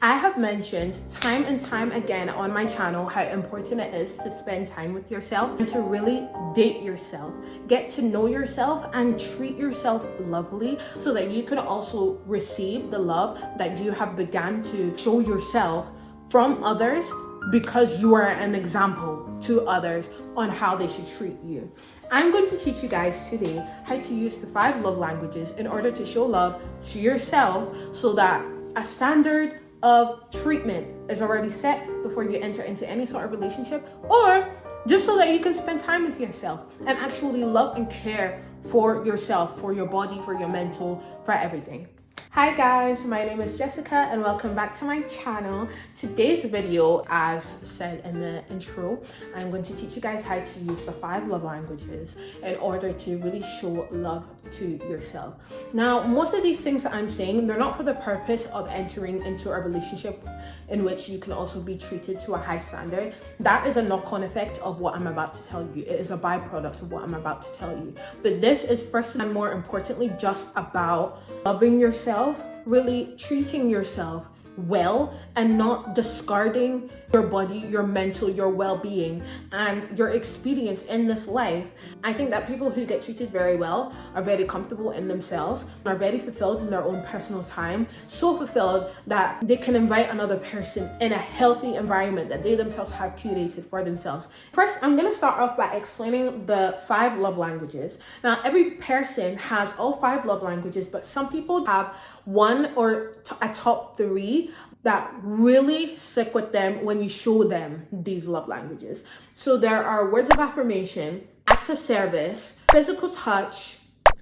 I have mentioned time and time again on my channel how important it is to spend time with yourself and to really date yourself, get to know yourself and treat yourself lovely so that you can also receive the love that you have begun to show yourself from others, because you are an example to others on how they should treat you. I'm going to teach you guys today how to use the 5 love languages in order to show love to yourself so that a standard of treatment is already set before you enter into any sort of relationship, or just so that you can spend time with yourself and actually love and care for yourself, for your body, for your mental, for everything. Hi guys, my name is Jessica and welcome back to my channel. Today's video, as said in the intro, I'm going to teach you guys how to use the 5 love languages in order to really show love to yourself. Now, most of these things that I'm saying, they're not for the purpose of entering into a relationship in which you can also be treated to a high standard. That is a knock-on effect of what I'm about to tell you. It is a byproduct of what I'm about to tell you. But this is first and more importantly just about loving yourself, really treating yourself well and not discarding your body, your mental, your well-being and your experience in this life. I think that people who get treated very well are very comfortable in themselves, are very fulfilled in their own personal time, so fulfilled that they can invite another person in a healthy environment that they themselves have curated for themselves. First, I'm going to start off by explaining the 5 love languages. Now, every person has all 5 love languages, but some people have one or a top 3 that really stick with them when you show them these love languages. So there are words of affirmation, acts of service, physical touch,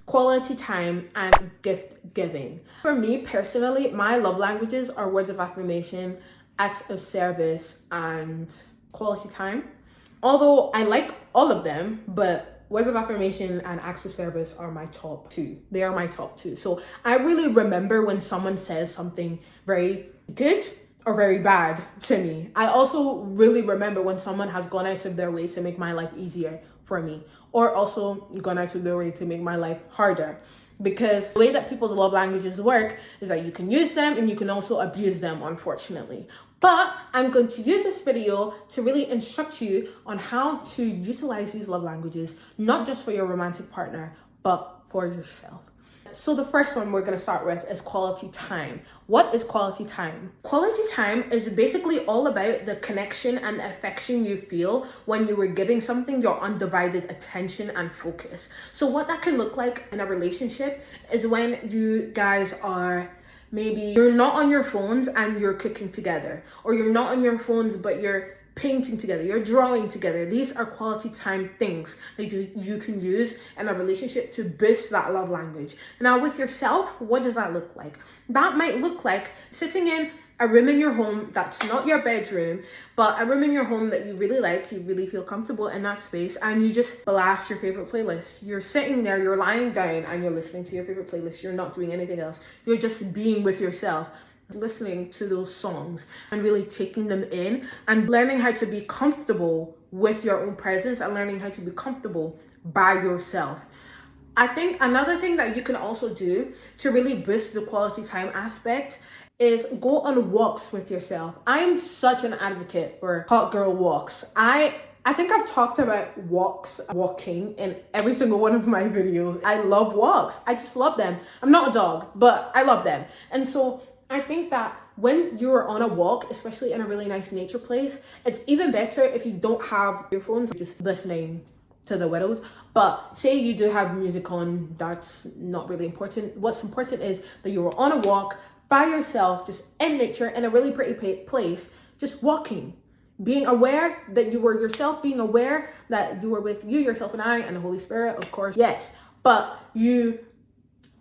quality time, and gift giving. For me personally, my love languages are words of affirmation, acts of service, and quality time. Although I like all of them, but words of affirmation and acts of service are my top 2. They are my top 2. So I really remember when someone says something very good or very bad to me. I also really remember when someone has gone out of their way to make my life easier for me, or also gone out of their way to make my life harder. Because the way that people's love languages work is that you can use them and you can also abuse them, unfortunately. But I'm going to use this video to really instruct you on how to utilize these love languages, not just for your romantic partner, but for yourself. So the first one we're going to start with is quality time. What is quality time? Quality time is basically all about the connection and affection you feel when you were giving something your undivided attention and focus. So what that can look like in a relationship is when you guys are, maybe you're not on your phones and you're cooking together, or you're not on your phones but you're painting together, you're drawing together. These are quality time things that you can use in a relationship to boost that love language. Now with yourself, what does that look like? That might look like sitting in a room in your home that's not your bedroom, but a room in your home that you really like, you really feel comfortable in that space, and you just blast your favorite playlist. You're sitting there, you're lying down and you're listening to your favorite playlist. You're not doing anything else. You're just being with yourself, listening to those songs and really taking them in and learning how to be comfortable with your own presence and learning how to be comfortable by yourself. I think another thing that you can also do to really boost the quality time aspect is go on walks with yourself. I am such an advocate for hot girl walks. I think I've talked about walking in every single one of my videos. I love walks. I just love them. I'm not a dog, but I love them. And so I think that when you're on a walk, especially in a really nice nature place, it's even better if you don't have your phones, just listening to the widows. But say you do have music on, that's not really important. What's important is that you were on a walk by yourself, just in nature, in a really pretty place, just walking. Being aware that you were yourself, being aware that you were with you, yourself, and I, and the Holy Spirit, of course, yes. But you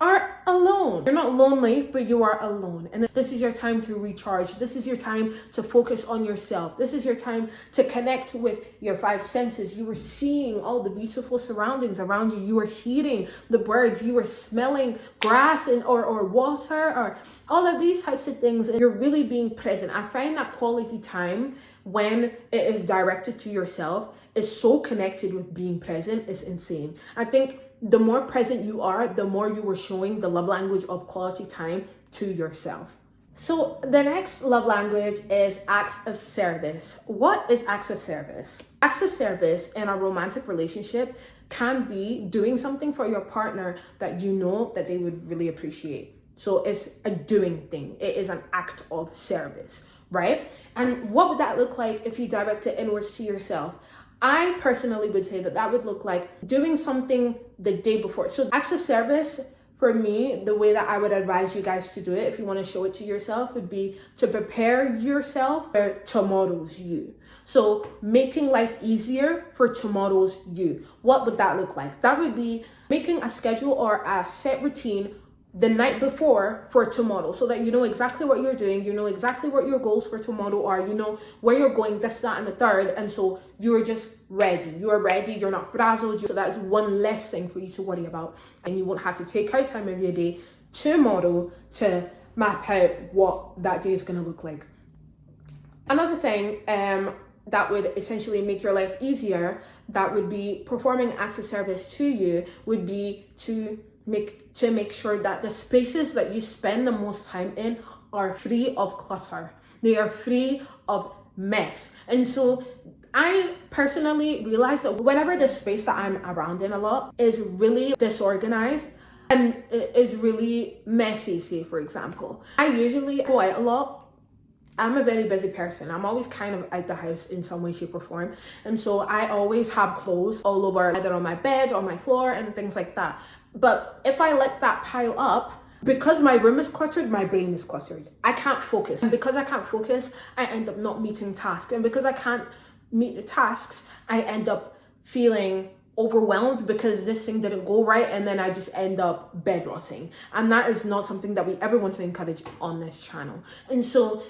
are alone. You're not lonely, but you are alone. And this is your time to recharge. This is your time to focus on yourself. This is your time to connect with your 5 senses. You were seeing all the beautiful surroundings around you. You were hearing the birds. You were smelling grass or water or all of these types of things. And you're really being present. I find that quality time, when it is directed to yourself, is so connected with being present. It's insane. I think the more present you are, the more you are showing the love language of quality time to yourself. So the next love language is acts of service. What is acts of service? Acts of service in a romantic relationship can be doing something for your partner that you know that they would really appreciate. So it's a doing thing. It is an act of service, right? And what would that look like if you direct it inwards to yourself? I personally would say that would look like doing something the day before. So acts of service, for me, the way that I would advise you guys to do it, if you want to show it to yourself, would be to prepare yourself for tomorrow's you. So making life easier for tomorrow's you. What would that look like? That would be making a schedule or a set routine the night before for tomorrow, so that you know exactly what you're doing, you know exactly what your goals for tomorrow are, you know where you're going, this, that, and the third, and so you're just ready. You are ready, you're not frazzled. So that's one less thing for you to worry about, and you won't have to take out time of your day tomorrow to map out what that day is going to look like. Another thing that would essentially make your life easier, that would be performing acts of service to you, would be to make sure that the spaces that you spend the most time in are free of clutter. They are free of mess. And so I personally realized that whenever the space that I'm around in a lot is really disorganized and it is really messy, say for example, I usually go out a lot. I'm a very busy person. I'm always kind of out the house in some way, shape, or form. And so I always have clothes all over, either on my bed or my floor and things like that. But if I let that pile up, because my room is cluttered, my brain is cluttered. I can't focus. And because I can't focus, I end up not meeting tasks. And because I can't meet the tasks, I end up feeling overwhelmed because this thing didn't go right, and then I just end up bed rotting. And that is not something that we ever want to encourage on this channel. And so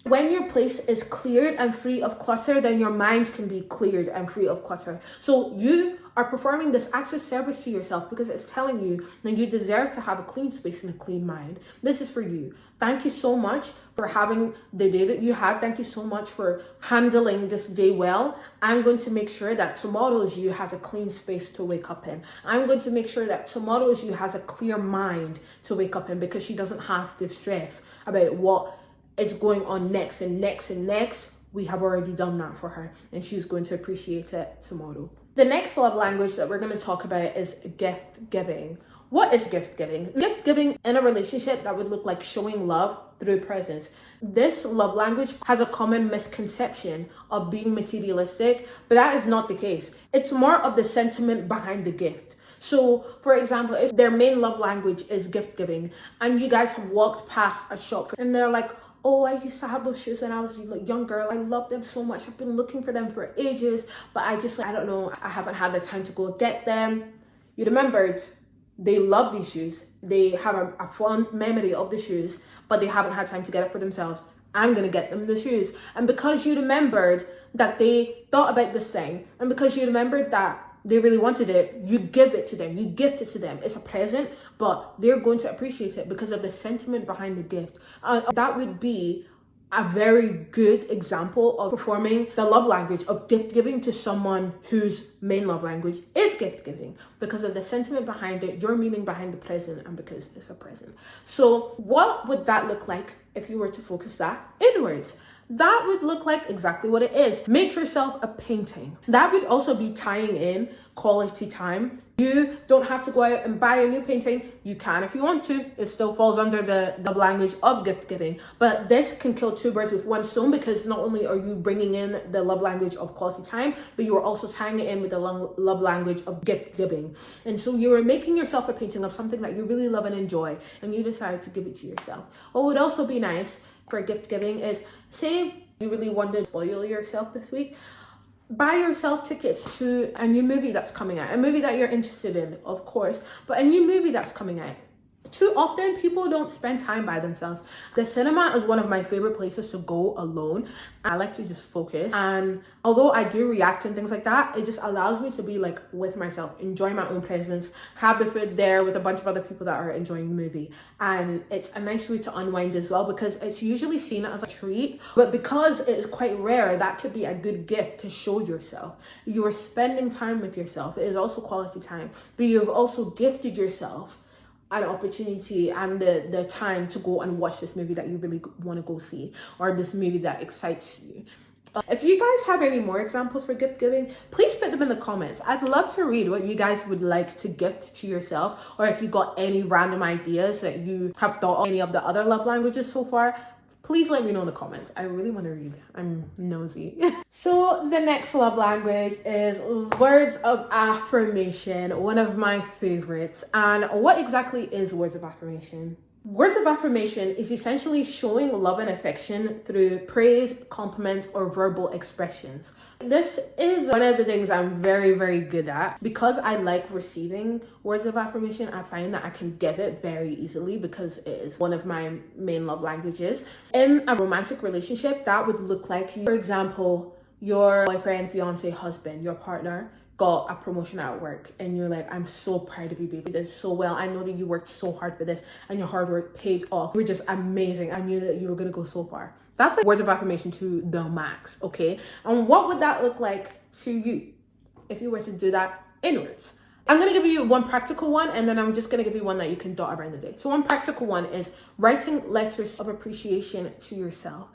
when your place is cleared and free of clutter, then your mind can be cleared and free of clutter. So you are performing this act of service to yourself because it's telling you that you deserve to have a clean space and a clean mind. This is for you. Thank you so much for having the day that you have. Thank you so much for handling this day well. I'm going to make sure that tomorrow's you has a clean space to wake up in. I'm going to make sure that tomorrow's you has a clear mind to wake up in, because she doesn't have to stress about what is going on next and next and next. We have already done that for her, and she's going to appreciate it tomorrow. The next love language that we're going to talk about is gift giving. What is gift giving? Gift giving in a relationship, that would look like showing love through presents. This love language has a common misconception of being materialistic, but that is not the case. It's more of the sentiment behind the gift. So, for example, if their main love language is gift giving, and you guys have walked past a shop and they're like, oh, I used to have those shoes when I was a young girl. I love them so much. I've been looking for them for ages, but I don't know, I haven't had the time to go get them. You remembered they love these shoes. They have a fond memory of the shoes, but they haven't had time to get it for themselves. I'm going to get them the shoes. And because you remembered that they thought about this thing, and because you remembered that they really wanted it, you give it to them, you gift it to them. It's a present, but they're going to appreciate it because of the sentiment behind the gift. That would be a very good example of performing the love language of gift giving to someone whose main love language is gift giving, because of the sentiment behind it, your meaning behind the present, and because it's a present. So what would that look like if you were to focus that inwards? That would look like exactly what it is. Make yourself a painting. That would also be tying in quality time. You don't have to go out and buy a new painting. You can if you want to. It still falls under the language of gift giving. But this can kill two birds with one stone, because not only are you bringing in the love language of quality time, but you are also tying it in with the love language of gift giving. And so you are making yourself a painting of something that you really love and enjoy, and you decide to give it to yourself. What would also be nice for gift giving is, say you really want to spoil yourself this week, buy yourself tickets to a new movie that's coming out, a movie that you're interested in, of course, but a new movie that's coming out. Too often people don't spend time by themselves. The cinema is one of my favorite places to go alone. I like to just focus, and although I do react and things like that, it just allows me to be like with myself, enjoy my own presence, have the food there with a bunch of other people that are enjoying the movie. And it's a nice way to unwind as well, because it's usually seen as a treat, but because it is quite rare, that could be a good gift to show yourself. You are spending time with yourself. It is also quality time, but you've also gifted yourself an opportunity and the time to go and watch this movie that you really want to go see, or this movie that excites you. If you guys have any more examples for gift giving, please put them in the comments. I'd love to read what you guys would like to gift to yourself, or if you got any random ideas that you have thought of any of the other love languages so far. Please let me know in the comments. I really want to read. I'm nosy. So the next love language is words of affirmation, one of my favorites. And what exactly is words of affirmation? Words of affirmation is essentially showing love and affection through praise, compliments, or verbal expressions. This is one of the things I'm very, very good at. Because I like receiving words of affirmation, I find that I can give it very easily because it is one of my main love languages. In a romantic relationship, that would look like, for example, your boyfriend, fiance, husband, your partner got a promotion at work and you're like, I'm so proud of you, baby. You did so well. I know that you worked so hard for this and your hard work paid off. You're just amazing. I knew that you were gonna go so far. That's like words of affirmation to the max, okay? And what would that look like to you if you were to do that in words? I'm gonna give you one practical one, and then I'm just gonna give you one that you can dot around the day. So one practical one is writing letters of appreciation to yourself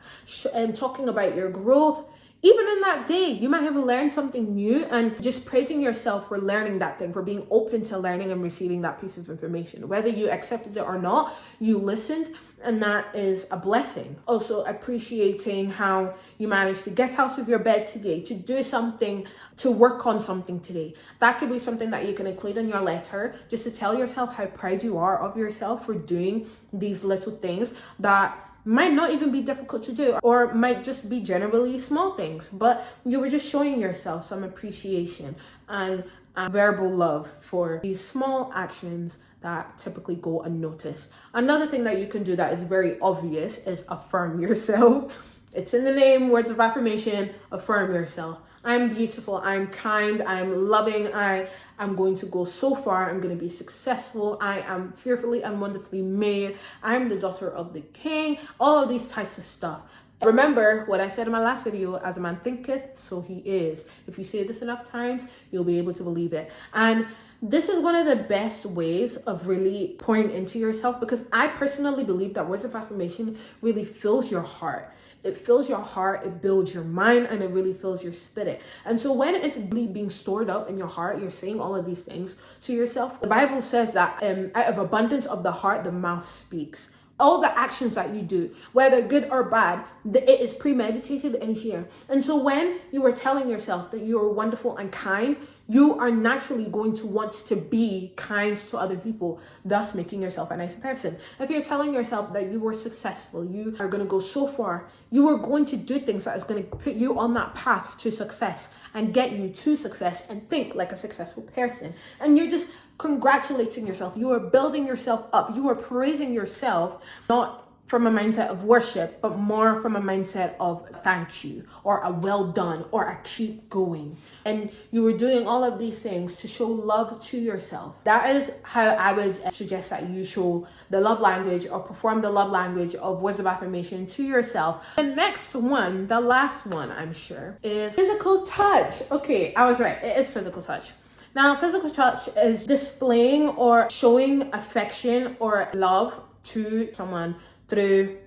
and talking about your growth. Even in that day, you might have learned something new, and just praising yourself for learning that thing, for being open to learning and receiving that piece of information. Whether you accepted it or not, you listened, and that is a blessing. Also appreciating how you managed to get out of your bed today, to do something, to work on something today. That could be something that you can include in your letter, just to tell yourself how proud you are of yourself for doing these little things that might not even be difficult to do, or might just be generally small things, but you were just showing yourself some appreciation and verbal love for these small actions that typically go unnoticed. Another thing that you can do that is very obvious is affirm yourself. It's in the name, words of affirmation. Affirm yourself. I'm beautiful, I'm kind, I'm loving, I am going to go so far, I'm going to be successful, I am fearfully and wonderfully made, I'm the daughter of the king, all of these types of stuff. Remember what I said in my last video, as a man thinketh, so he is. If you say this enough times, you'll be able to believe it. And this is one of the best ways of really pouring into yourself, because I personally believe that words of affirmation really fills your heart. It fills your heart, it builds your mind, and it really fills your spirit. And so when it's really being stored up in your heart, you're saying all of these things to yourself. The Bible says that out of abundance of the heart, the mouth speaks. All the actions that you do, whether good or bad, it is premeditated in here. And so when you are telling yourself that you are wonderful and kind, you are naturally going to want to be kind to other people, thus making yourself a nice person. If you're telling yourself that you were successful, you are going to go so far, you are going to do things that is going to put you on that path to success and get you to success and think like a successful person. And you're just congratulating yourself. You are building yourself up. You are praising yourself, not from a mindset of worship, but more from a mindset of thank you, or a well done, or a keep going. And you were doing all of these things to show love to yourself. That is how I would suggest that you show the love language, or perform the love language of words of affirmation to yourself. The next one, the last one, I'm sure, is physical touch. Okay, I was right. It is physical touch. Now, physical touch is displaying or showing affection or love to someone through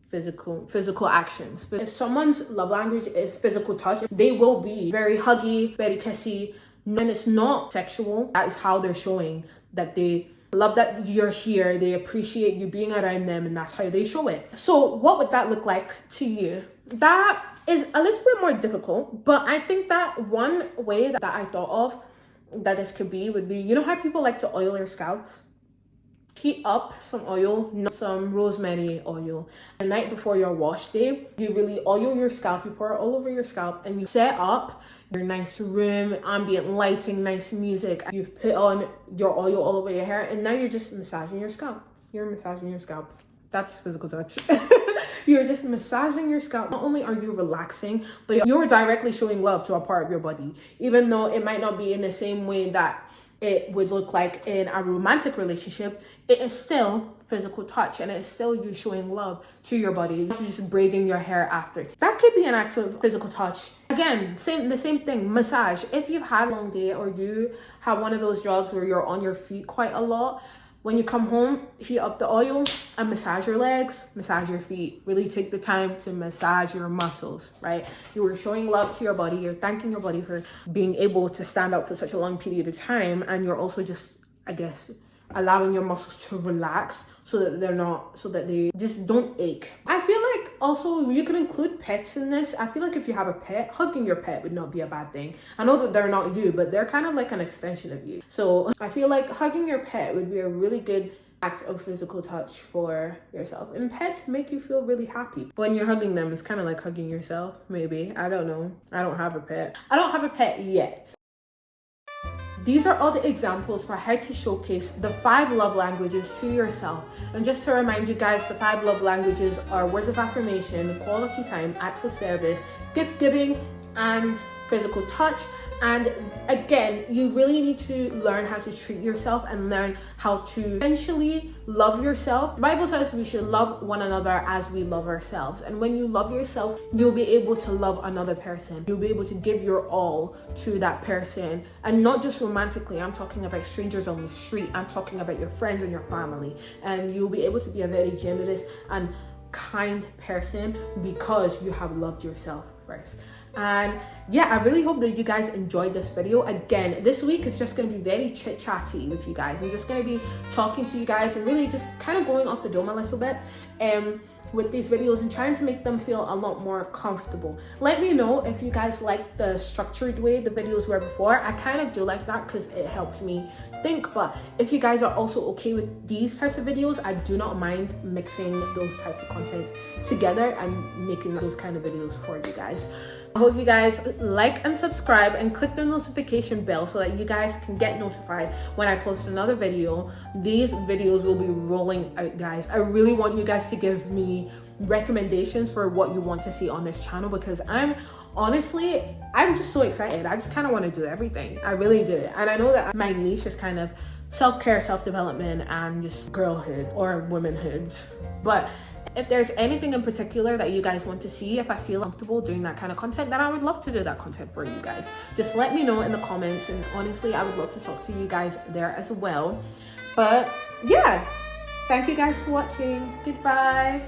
physical actions. But if someone's love language is physical touch, they will be very huggy, very kissy, and it's not sexual. That is how they're showing that they love that you're here, they appreciate you being around them, and that's how they show it. So what would that look like to you? That is a little bit more difficult, but I think that one way that I thought of that this could be would be, you know how people like to oil their scalps? Heat up some oil, some rosemary oil. The night before your wash day, you really oil your scalp, you pour it all over your scalp, and you set up your nice room, ambient lighting, nice music. You've put on your oil all over your hair, and now you're just massaging your scalp. You're massaging your scalp. That's physical touch. You're just massaging your scalp. Not only are you relaxing, but you're directly showing love to a part of your body, even though it might not be in the same way that it would look like in a romantic relationship. It is still physical touch, and it's still you showing love to your body. You're just braiding your hair after. That could be an act of physical touch. I Again, the same thing, massage. If you've had a long day or you have one of those jobs where you're on your feet quite a lot, when you come home, heat up the oil and massage your legs, massage your feet. Really take the time to massage your muscles, right? You are showing love to your body. You're thanking your body for being able to stand up for such a long period of time. And you're also just, I guess, allowing your muscles to relax so that they just don't ache. I feel like also you can include pets in this. I feel like if you have a pet, hugging your pet would not be a bad thing. I know that they're not you, but they're kind of like an extension of you. So I feel like hugging your pet would be a really good act of physical touch for yourself. And pets make you feel really happy. When you're hugging them, it's kind of like hugging yourself, maybe. I don't know. I don't have a pet. I don't have a pet yet. These are all the examples for how to showcase the 5 love languages to yourself. And just to remind you guys, the 5 love languages are words of affirmation, quality time, acts of service, gift giving, and physical touch. And again, you really need to learn how to treat yourself and learn how to essentially love yourself. The Bible says we should love one another as we love ourselves. And when you love yourself, you'll be able to love another person. You'll be able to give your all to that person. And not just romantically, I'm talking about strangers on the street. I'm talking about your friends and your family. And you'll be able to be a very generous and kind person because you have loved yourself first. And yeah, I really hope that you guys enjoyed this video. Again, this week is just going to be very chit chatty with you guys. I'm just going to be talking to you guys and really just kind of going off the dome a little bit with these videos and trying to make them feel a lot more comfortable. Let me know if you guys like the structured way the videos were before. I kind of do like that because it helps me think. But if you guys are also okay with these types of videos, I do not mind mixing those types of content together and making those kind of videos for you guys. I hope you guys like and subscribe and click the notification bell so that you guys can get notified when I post another video. These videos will be rolling out, guys. I really want you guys to give me recommendations for what you want to see on this channel, because I'm just so excited. I just kind of want to do everything. I really do. And I know that my niche is kind of self-care, self-development, and just girlhood or womanhood. But if there's anything in particular that you guys want to see, if I feel comfortable doing that kind of content, then I would love to do that content for you guys. Just let me know in the comments, and honestly, I would love to talk to you guys there as well. But yeah, thank you guys for watching. Goodbye.